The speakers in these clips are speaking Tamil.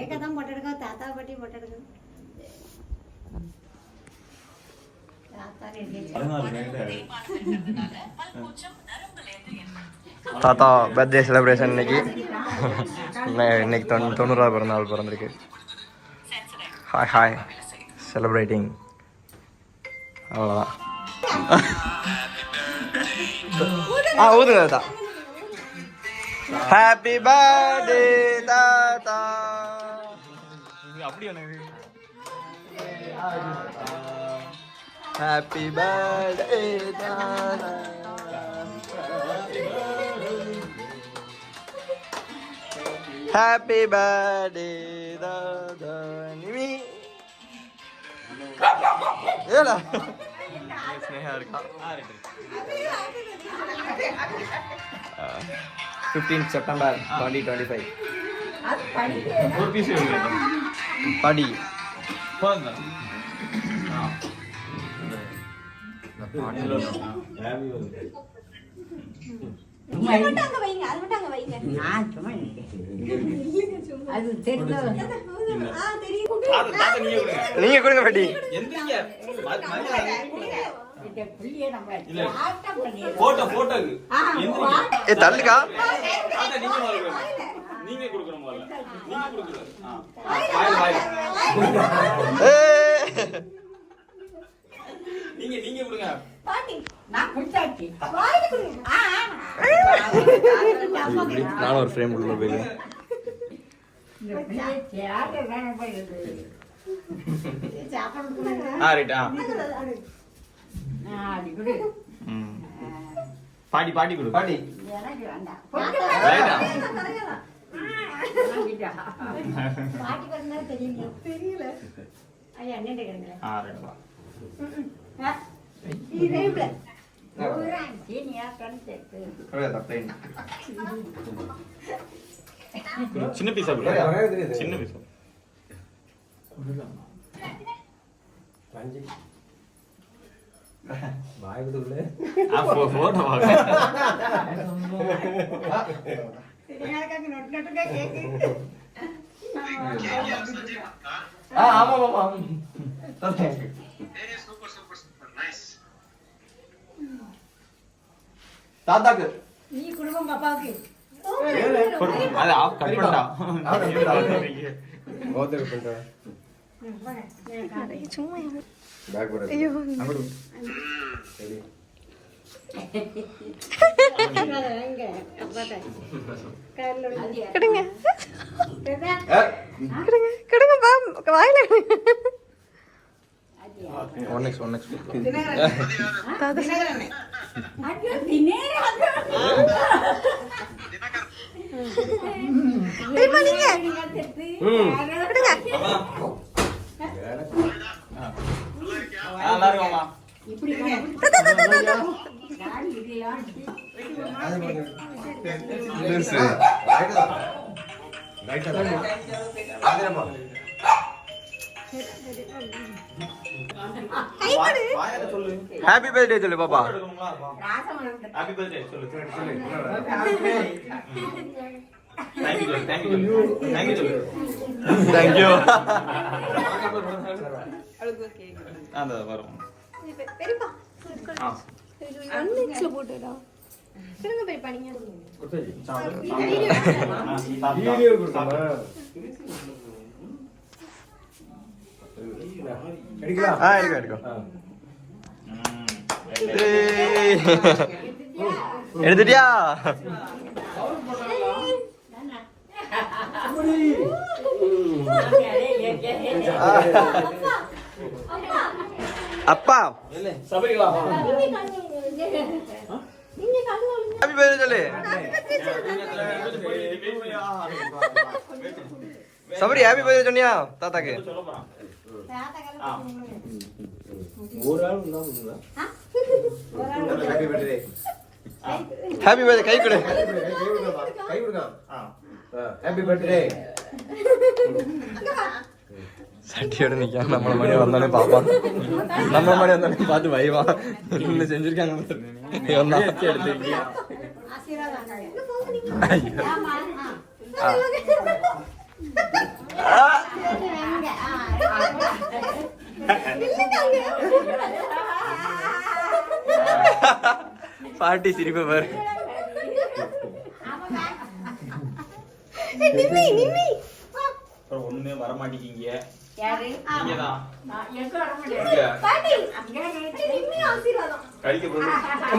கேக்க தான் போட்டு எடுக்க தாத்தா பாட்டி போட்டு எடுக்க தாத்தா பர்த்டே செலிப்ரேஷன் இன்னைக்கு இன்னைக்கு 90வது பிறந்தநாள் பிறந்திருக்கு. Hi hi celebrating. அவ்வளோதான். ஊதுங்க தாத்தா. ஹாப்பி பர்த்டே தாத்தா. அப்படி எனக்கு ஹாப்பி பர்த்டே தாத்தா. ஹாப்பி பர்த்டே தாத்தா. நிமி ஏடா ஸ்னேகா இருக்கா. 15 செப்டம்பர் 2025. படி நீங்க கொடுங்க படி. தள்ளுக்கா நீங்க கொடுங்க. நானும் ஒரு ஃப்ரேம் கொடுக்க போயிருக்கேன். பாட்டி பாட்டி கொடு. பாட்டி தெரியல ஐயா என்ன சின்ன பீஸா சின்ன பீஸா தாத்தாக்கு நீ குடும்பம் பாப்பாவுக்கு அது ஆஃப் கட் பண்ணடா. ஓதர் பண்ற சும்மா பேக் போடு. ஐயோ சரி கொடுங்க கொடுங்க வாயில ஹாப்பி பர்த்டே சொல்லு பாப்பா. ஹாப்பி பர்த்டே சொல்லு. Thank you thank you thank you thank you. அந்த வரும். பெரியப்பா அன்னைக்குல போட்டுடா திருங்க பெரியப்பா நீங்க வீடியோ கொடுத்தா எடுக்கலாம். எடுக்க எடுத்துட்டியா? அப்பா ஹாப்பி பர்த்டே சொல்லு. சபரி ஹாப்பி பர்த்டே சொன்னியா தாத்தாக்கு? ஒரு ஆள் இருந்தா ஹாப்பி பர்த்டே. ஹாப்பி பர்த்டே கை கொடு. கை கொடுங்க. Happy birthday. சட்டியோட நிக்காம நம்மள மாதிரி வந்தானே பாப்பான். நம்ம மாதிரி வந்தானே பார்த்து வைவான். இன்னும் செஞ்சிருக்காங்க. பாட்டி சிரிப்பு பாரு. நிம்மி நிம்மி அப்புறம் ஒண்ணுமே வர மாட்டேங்கிங்க. யாரு? நீங்கதான். நான் எங்க வர முடியாது. இங்க. பாட்டி அங்கே நிம்மி ஆசீர்வாதம் கழிக்க போகுது.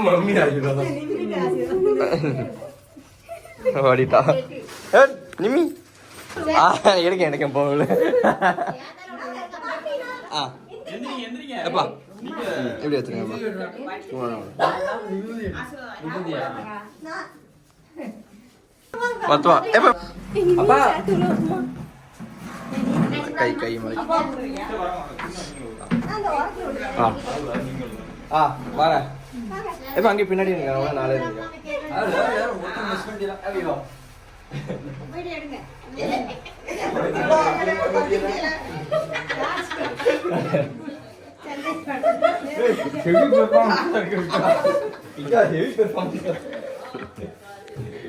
மம்மி ஆகிடுவாங்க. நிம்மி ஆசீர்வாதம் ஓடிட்டா. நிம்மி எடுக்க போகல. எந்திரிங்க, எந்திரிங்க. எப்பா நீங்க எப்படி வச்சுருங்க? பத்துவா எப்ப அப்பா கை கை மலை. ஆ ஆ வரேன். எப்ப அங்கே பின்னாடி இருங்க, நாளே இருங்க.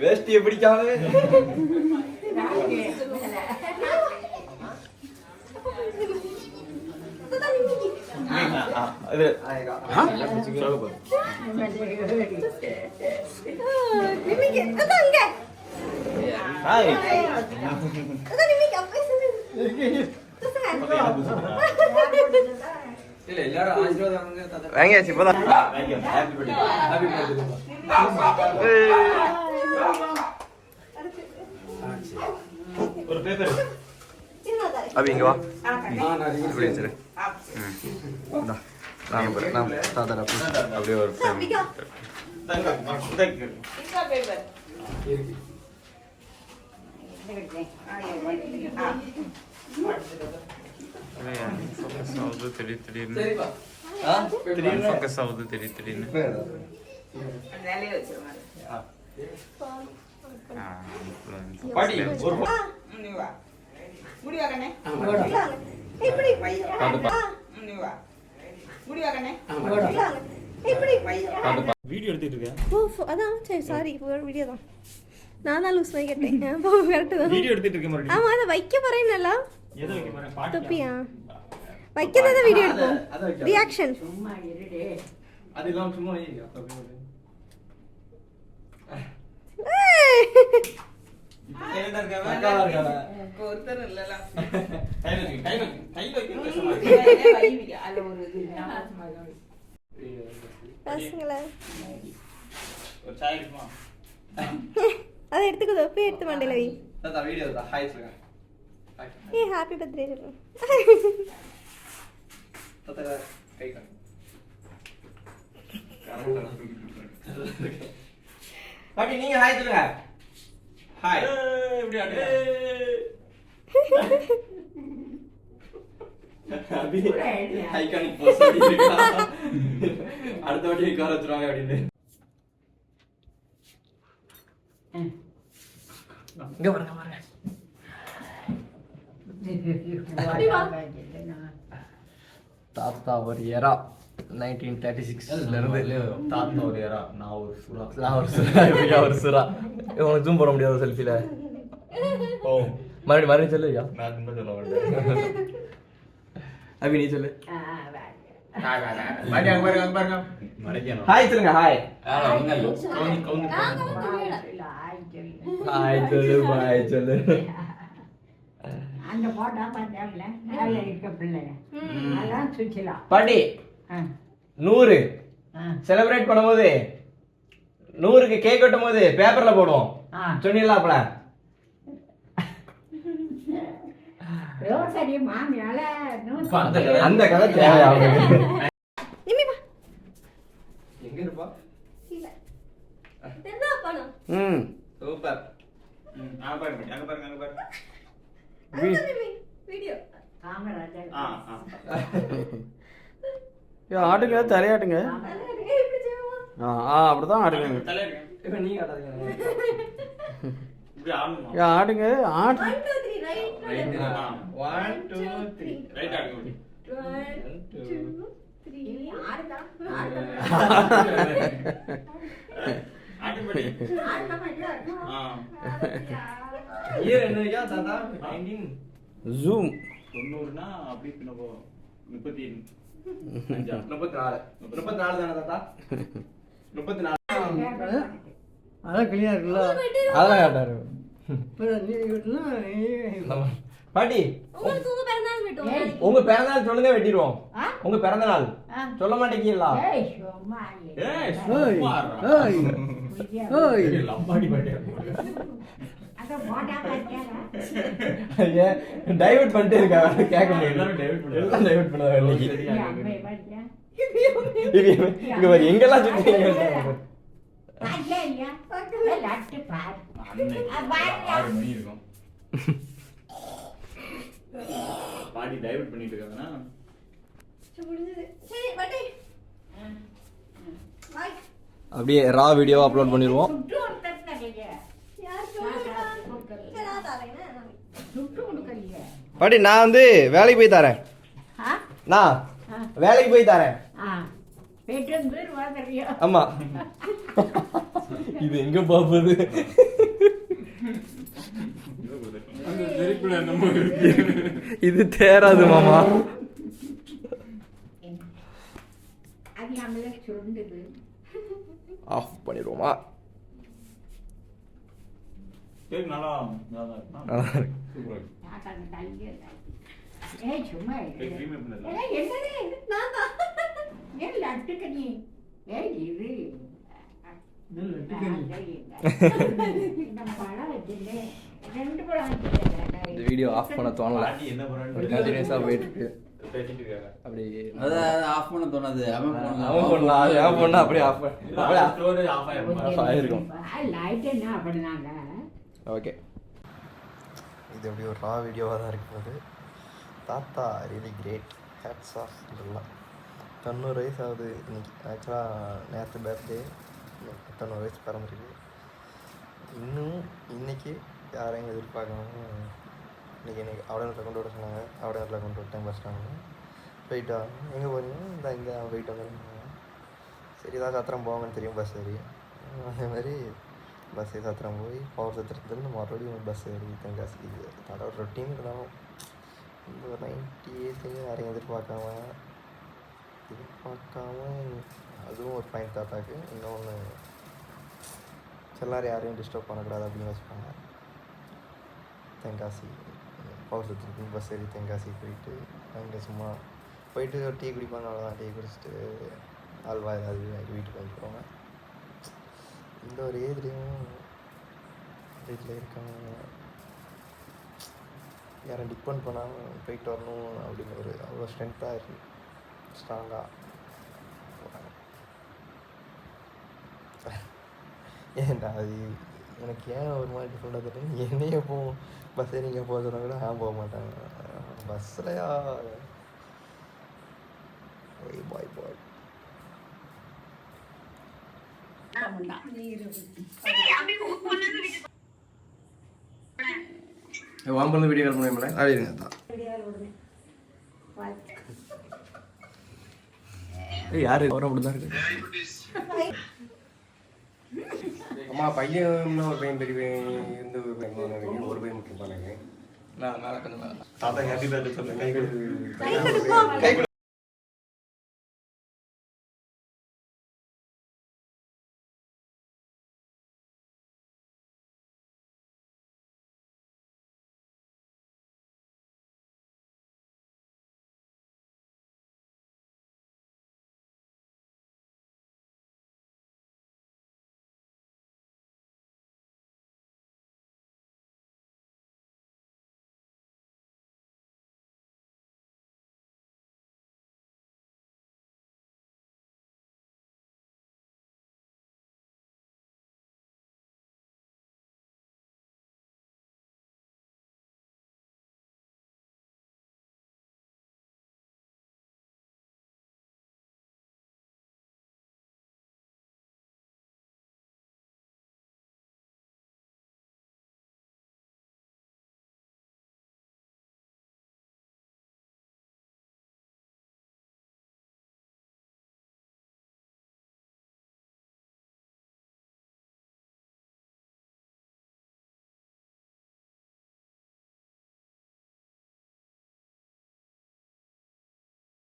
வேஷ்டியை பிடிக்காம இது நிம்மிக்கு அதான் இங்க ஹாய். அதான் நிம்மிக்கு அப்பே சொல்லு இல்ல எல்லாரும் ஆசீர்வாதம் வாங்குங்க தாத்தா. வாங்கியாச்சு இப்பதான். Thank you. Happy birthday. Happy birthday. ஒரு பேப்பர். சின்னதா அபி இங்க வா. நான் இப்படி வச்சிரு. இந்தா. நான் தாத்தா அப்படியே ஒரு frame. Bika Thank you. இந்த பேப்பர். இருக்கு. சரிப்பா. வேலையை வச்சிருவாங்க. பாட்டி ஒரு நீ வா. முடிவா கண்ணே. இப்படி நீ வா. முடிவா கண்ணே. இப்படி வீடியோ எடுத்துட்டு இருக்கேன். ஓ அதான் சரி சாரி இப்போ வீடியோ தான் நான் தான் லூஸ் பண்ணி கேட்டேன் கரெக்டு தான் வீடியோ எடுத்துட்டு இருக்கேன் மறுபடியும். ஆமா அதை வைக்க போறேன் நல்லா எதை வைக்க போறேன்? பாட்டி. தொப்பியா வைக்கிறத வீடியோ எடுப்போம் அத வைக்க. ரியாக்ஷன் சும்மா இருடே. அது இல்லாம சும்மா வைங்க. அப்ப இப்ப சைலண்டா இருக்காம அக்காவா இருக்காளா? ஒருத்தர் இல்லல. கையில வைக்க பேசுமா? அதுல ஒரு இது ஞாபகம் மாதிரி. பசங்களா ஒரு சாய் இருக்குமா? அதை எடுத்துக்கோ தொப்பி எடுத்து மண்டையில வை தாத்தா வீடியோ தான் ஹாய் சொல்லுங்க. ஹாய். ஏ ஹாப்பி பர்த்டே சொல்லு தாத்தா கை காணு. பாட்டி நீங்க ஹாய் சொல்லுங்க. ஹாய். இப்படி ஆடுங்க. அபி ஐகானிக் போஸ் பண்ணிருக்கா. அடுத்த வாட்டி கார வச்சிருவாங்க அப்படின்னு. இங்க வரங்க வரங்க. தாத்தா ஒரு எரா 1936ல இருந்து தாத்தா ஒரு யாரா? நான் ஒரு சுறா. நான் ஒரு சுறா. இப்படியா ஒரு சுறா? உனக்கு ஜூம் பண்ண முடியாது செல்ஃபில. ஓ, மறுபடியும் சொல்லுயா. நான் திரும்ப சொல்ல மாட்டேன். அபி நீ சொல்லு. பாட்டி அங்க பாருங்க அங்க பாருங்க. மறைக்கணும். ஹாய் சொல்லுங்க. ஹாய் கவுந்து. ஹாய் சொல்லு. பாய் சொல்லு. அந்த போட்டா பார்த்தாப்ல அதில் இருக்க பிள்ளைங்க அதான் சுச்சிலா பாட்டி 100 செலிப்ரேட் பண்ணும்போது 100க்கு கேக் வெட்டும் போது பேப்பர்ல போடுவோம். சொன்னீங்களாப்ல? சரி மாமியால அந்த கதை தேவையா? நிம்மி வா எங்க இருப்பா? இல்ல என்ன பணம் ம் சூப்பர். அங்க பாருங்க, அங்க பாருங்க, அங்க பாருங்க. அதான் நிம்மி வீடியோ காமராஜர் ஆ, ஆட்டுங்க தலையாட்டுங்க. எப்படி செய்வோமா அப்படிதான் ஆடுங்க. தலையாடுங்க. இப்ப நீங்க ஆடாதீங்க. இப்படி ஆடணுமா? ஆடுங்க. 1 2 3 ரைட் ரைட். ஆ. 1 2 3. ரைட் ஆடுங்க இப்படி. 1 2 3 ஆடுதா ஆடுபடி. ஆ. இயர் என்னையா தாத்தா? 19 ஜூம் 90னா அப்படி பின்ன போகும். 34 தானே தாத்தா? 34. அதான் கிளியா இருக்குல்ல அதெல்லாம் கரெக்டாக இருக்கும். பாட்டி உங்களுக்கு உங்க பிறந்தநாள் வெட்டுவோம். உங்க பிறந்தநாள் சொல்லுங்க, வெட்டிடுவோம். உங்க பிறந்த நாள் சொல்ல மாட்டேங்கீங்களா? டைவர்ட் பண்ணிட்டே இருக்காங்க, கேட்க முடியல. எல்லாம் டைவர்ட் பண்ணாங்க இன்னைக்கு. இங்க பாரு, எங்கெல்லாம் சுத்தீங்க. பாட்டி டைவர்ட் பண்ணிட்டு இருக்காங்கன்னா சரி பாட்டி பாய். அப்படியே ரா வீடியோ அப்லோட் பண்ணிடுவோம். யார் சொல்லுங்க? சரி நான் தரேன். பாட்டி நான் வந்து வேலைக்கு போய் தரேன். நான் வேலைக்கு போய் தரேன். ஆமா. இது எங்க பாப்பது? இது தேராது மாமா. ஆஃப் பண்ணிடுவோமா? கேக் நல்லா நல்லா இருக்கு. இந்த வீடியோ ஆஃப் பண்ண தோணல, என்ன கண்டினியூஸா போயிட்டு இருக்கு. பேசிட்டு இருக்காங்க. அப்படி அதான் ஆஃப் பண்ண தோணாது. அவன் பண்ணலாம், அவன் பண்ணா அப்படியே ஆஃப் ஸ்டோரேஜ் ஆஃப் ஆயிருக்கும். ஆயிருக்கும். ஓகே, இது எப்படி ஒரு ரா வீடியோவாக தான் இருக்குது. தாத்தா ரியலி கிரேட், ஹேட்ஸ் ஆஃப். இதெல்லாம் 90 வயசு ஆகுது இன்னைக்கு. ஆக்சுவலாக நேற்று பர்த்டே, 90 வயசு பிறந்திருக்கு. இன்னும் இன்னைக்கு யாரையும் எதிர்பார்க்காம இன்றைக்கி அவடத்தில் கொண்டு விட சொன்னாங்க. அவடத்தில் கொண்டு விட்டேன் பஸ் ஸ்டாண்டில். போயிட்டு வாங்க, எங்கே போகிறீங்க? இந்த இங்கே போயிட்டு வந்துருந்தாங்க. சரி தான் சத்திரம் போவாங்கன்னு தெரியும், பஸ் ஏறி. அதே மாதிரி பஸ்ஸே சத்திரம் போய் பவர் சத்திரத்துலேருந்து மறுபடியும் பஸ் ஏறி தென்காசி. அதோட ஒரு ரொட்டீன் இருந்தாலும் இந்த ஒரு 98 யாரையும் எதிர்பார்க்காம அதுவும் ஒரு பாயிண்ட் தாத்தாக்கு. இன்னொன்று எல்லாரும் யாரையும் டிஸ்டர்ப் பண்ணக்கூடாது அப்படின்னு வச்சுப்பாங்க. தென்காசி பவர் சத்திரத்துக்கு பஸ் ஏறி தென்காசி போயிட்டு அங்கே சும்மா போயிட்டு ஒரு டீ குடிப்பாங்க. அவ்வளோதான், டீ குடிச்சிட்டு அல்வா ஏதாவது வீட்டுக்கு வாங்கிட்டு போவாங்க. இந்த ஒரு ஏஜ்லேயும் வீட்டில் இருக்காங்க, யாரும் டிபெண்ட் பண்ணாமல் போயிட்டு வரணும் அப்படின்னு ஒரு அவ்வளோ ஸ்ட்ரென்த்தாக இருக்குது, ஸ்ட்ராங்காக. ஏன்டா அது எனக்கு ஏன் ஒரு மாதிரி டிஃப்ரெண்டாக தெரியும். என்னையே போகும் பஸ் ஏறிங்க போக சொன்னா கூட போக மாட்டாங்க. பஸ்ஸில்யா பாய் பாய். வாம்பல் வீடியோ கால் பண்ணி அப்படிங்க தான். யாரு அவரும் அப்படி தான் இருக்கு. அம்மா பையன் ஒரு பையன் பெரிய பையன் இருந்து ஒரு பையன் மட்டும் பாருங்க. நான் மேலே கொஞ்சம் மேலே தாத்தா ஹாப்பி பர்த்டே சொல்லுங்க. கை கொடு